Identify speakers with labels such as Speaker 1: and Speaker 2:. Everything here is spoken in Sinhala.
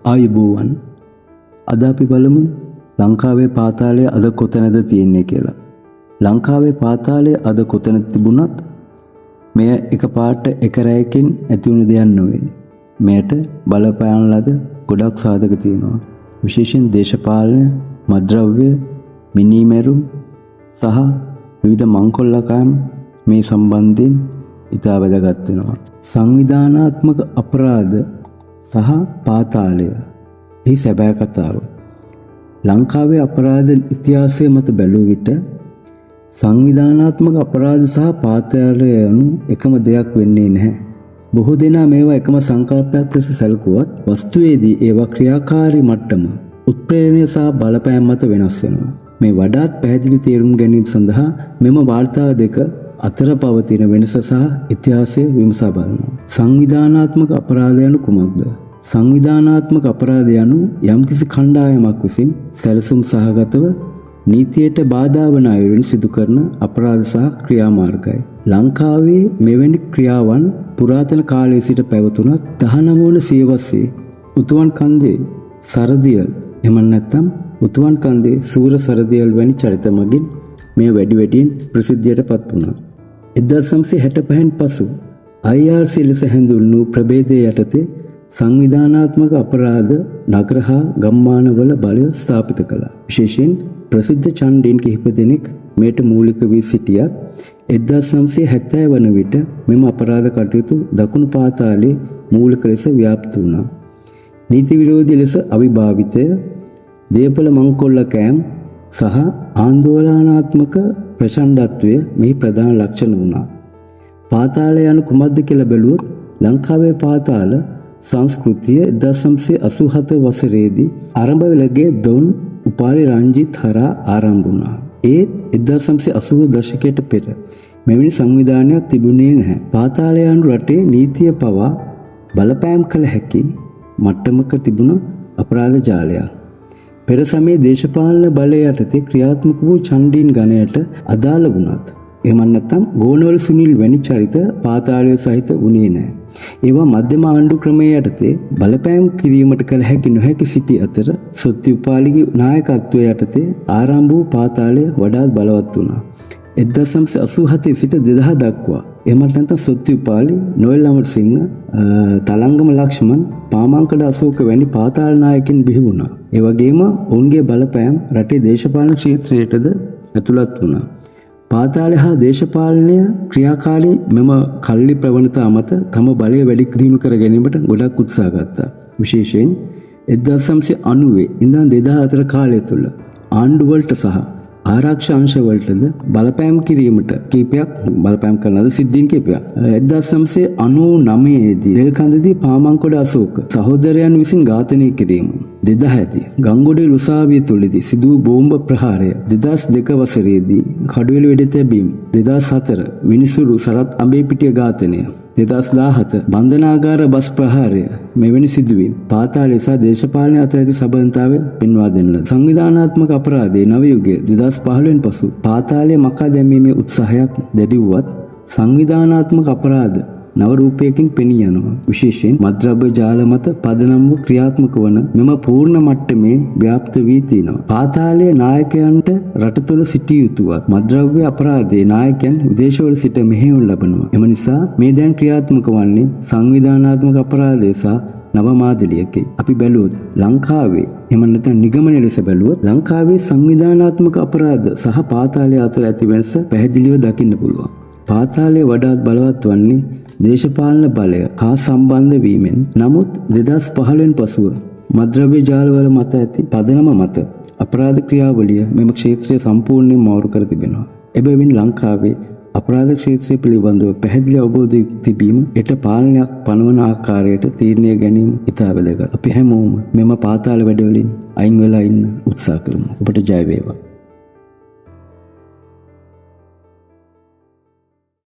Speaker 1: ආයුබෝවන්. අද අපි බලමු ලංකාවේ පාතාලය අද කොතැනද තියෙන්නේ කියලා. ලංකාවේ පාතාලය අද කොතැන තිබුණත් මෙය එකපාරට එක රැයකින් ඇති වුණු දෙයක් නෙවෙයි. මෙයට බලපාන ලද ගොඩක් සාධක තියෙනවා. විශේෂයෙන් දේශපාලන, මත්ද්‍රව්‍ය, මිනීමැරුම් සහ විවිධ මංකොල්ලකම් මේ සම්බන්ධයෙන් ඉතා වැදගත් වෙනවා. සංවිධානාත්මක අපරාධ සහ පාතාලය. එහි සැබෑ කතාව. ලංකාවේ අපරාධ ඉතිහාසය මත බැලුව විට සංවිධානාත්මක අපරාධ සහ පාතාලය යනු එකම දෙයක් වෙන්නේ නැහැ. බොහෝ දෙනා මේවා එකම සංකල්පයක් ලෙස සැලකුවත් වස්තුවේදී ඒවා ක්‍රියාකාරී මට්ටම, උත්ප්‍රේරණය සහ බලපෑම් මත වෙනස් වෙනවා. මේ වඩාත් පැහැදිලි තේරුම් ගැනීම සඳහා මෙම වාර්තා දෙක අතර පවතින වෙනස සහ ඉතිහාසය විමසා බලනවා. සංවිධානාත්මක අපරාධ යනු කුමක්ද? සංවිධානාත්මක අපරාධ යනු යම්කිසි කණ්ඩායමක් විසින් සැලසුම් සහගතව නීතියට බාධා වන අයුරින් සිදු කරන අපරාධ සහ ක්‍රියාමාර්ගයි. ලංකාවේ මෙවැනි ක්‍රියාවන් පුරාතන කාලයේ සිට පැවතුනත් 19 වන සියවසේ උතුවන් කන්දේ සරදියල් එම නැත්නම් උතුවන් කන්දේ සූර සරදියල් වැනි චරිත මගින් මේ වැඩි වැඩියෙන් ප්‍රසිද්ධියට පත් වුණා. 1965න් පසු IRC ලෙස හැඳින්වූ ප්‍රභේදයේ යටතේ සංවිධානාත්මක අපරාධ නගර හා ගම්මානවල බලය ස්ථාපිත කළා. විශේෂයෙන් ප්‍රසිද්ධ ඡන්දීන් කිහිප දෙනෙක් මේට මූලික වී සිටියත් 1970 වන විට මෙම අපරාධ කටයුතු දකුණු පාතාලයේ මූලික ලෙස ව්‍යාප්ත වුණා. නීති විරෝධී ලෙස අවිභාවිතය, දේපල මංකොල්ලකෑම් සහ ආందోලනාත්මක ප්‍රචණ්ඩත්වය මෙහි ප්‍රධාන ලක්ෂණ වුණා. පාතාලය යනු කුමක්ද කියලා බැලුවොත් ලංකාවේ පාතාල සංස්කෘතිය 1987 වසරේදී ආරම්භවෙලගේ දොන් උපාලි රංජිත් හරහා ආරම්භ වුණා. ඒත් 1980 දශකයට පෙර මෙවැනි සංවිධානයක් තිබුණේ නැහැ. පාතාලය යනු රටේ නීතිය පවා බලපෑම් කළ හැකි මට්ටමක තිබුණ අපරාධ ජාලයක්. පෙර සමයේ දේශපාලන බලය යටතේ ක්‍රියාත්මක වූ ඡන්දීන් ගණයට අදාළ වුණත් එහෙම නැත්නම් ගෝනවල සුනිල් වැනි චරිත පාතාලය සහිත වුණේ නැහැ. ඒවා මධ්‍යම ආණ්ඩු ක්‍රමයේ යටතේ බලපෑම් කිරීමට කළ හැකි නොහැකි සිටි අතර සොත්තිඋපාලිගේ නායකත්වයේ යටතේ ආරම්භ වූ පාතාලය වඩාත් බලවත් වුණා. 1987 සිට 2000 දක්වා එහෙමත් නැත්නම් සොත්තිඋපාලි, නොයෙල් අමරසිංහ, තලංගම ලක්ෂ්මන්, පාමංකඩ අශෝක වැනි පාතාල නායකින් බිහි වුණා. ඒ වගේම ඔවුන්ගේ බලපෑම් රටේ දේශපාලන ක්ෂේත්‍රයටද ඇතුළත් වුණා. පාතාලය හා දේශපාලනය ක්‍රියාකාරී මෙම කල්ලි ප්‍රවණතා මත තම බලය වැඩි දියුණු කර ගැනීමට ගොඩක් උත්සාහ ගත්තා. විශේෂයෙන් 1990 ඉඳන් 2004 කාලය තුළ ආණ්ඩුවලට සහ ආරක්ෂා අංශවලටද බලපෑම් කිරීමට කීපයක් බලපෑම් කරනද සිද්ධීන් කීපයක්. 1999 දී දෙල්කඳදී පාමංකොඩ අශෝක සහෝදරයන් විසින් ඝාතනය කිරීම, 2000 ගංගොඩේ උසාවිය තුලදී සිදු වූ බෝම්බ ප්‍රහාරය, 2002 වසරේදී කඩුවෙල වෙඩි තැබීම, 2004 විනිසුරු සරත් අඹේපිටිය ඝාතනය, 2017 බන්ධනාගාර බස් ප්‍රහාරය මෙවැනි සිදුවීම් පාතාලය සහ දේශපාලනය අතර ඇති සම්බන්ධතාවය පෙන්වා දෙන්න. සංවිධානාත්මක අපරාධයේ නව යුගයේ 2015න් පසු පාතාලය මකා දැමීමේ උත්සාහයක් දැඩි වුවත් සංවිධානාත්මක අපරාධ නව රූපයකින් පෙනී යනවා. විශේෂයෙන් මත්ද්‍රව්‍ය ජාල මත පදනම් වූ ක්‍රියාත්මක වන මෙම පූර්ණ මට්ටමේ ව්‍යාප්ත වී තිනවා. පාතාලයේ නායකයන්ට රට තුළ සිටිය යුතුවත් මත්ද්‍රව්‍ය අපරාධයේ නායකයන් විදේශවල සිට මෙහෙයුම් ලබනවා. එම නිසා මේ දැන් ක්‍රියාත්මක වන්නේ සංවිධානාත්මක අපරාධය සහ නව මාදිලියකි. අපි බැලුවොත් ලංකාවේ එහෙම නැත්නම් නිගමනය ලෙස බැලුවොත් ලංකාවේ සංවිධානාත්මක අපරාධ සහ පාතාලය අතර ඇති වෙනස පැහැදිලිව දකින්න පුළුවන්. පාතාලය වඩාත් බලවත් වන්නේ දේශපාලන බලය හා සම්බන්ධ වීමෙන්. නමුත් 2015න් පසුව මත්ද්‍රව්‍ය ජාලවල මත ඇති පදනම මත අපරාධ ක්‍රියාවලිය මෙම ක්ෂේත්‍රය සම්පූර්ණයෙන් මාරු කර තිබෙනවා. එබැවින් ලංකාවේ අපරාධ ක්ෂේත්‍රය පිළිබඳව පැහැදිලි අවබෝධයක් තිබීම ඊට පාලනයක් පනවන ආකාරයට තීරණය ගැනීම ඉතා වැදගත්. අපි හැමෝම මෙම පාතාල වැඩවලින් අයින් වෙලා ඉන්න උත්සාහ කරමු. ඔබට ජය වේවා.